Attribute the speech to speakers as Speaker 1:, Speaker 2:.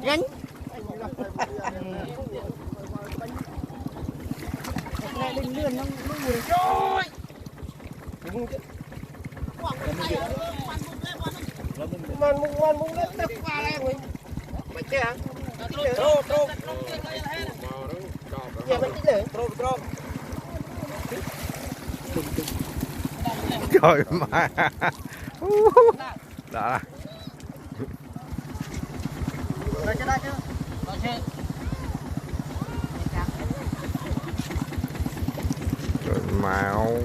Speaker 1: nhanh lên lươn nó vừa rồi mình lên tập qua đây mình mày kia hả trâu giờ mình đi lưỡi trâu
Speaker 2: trời mà đã trời màu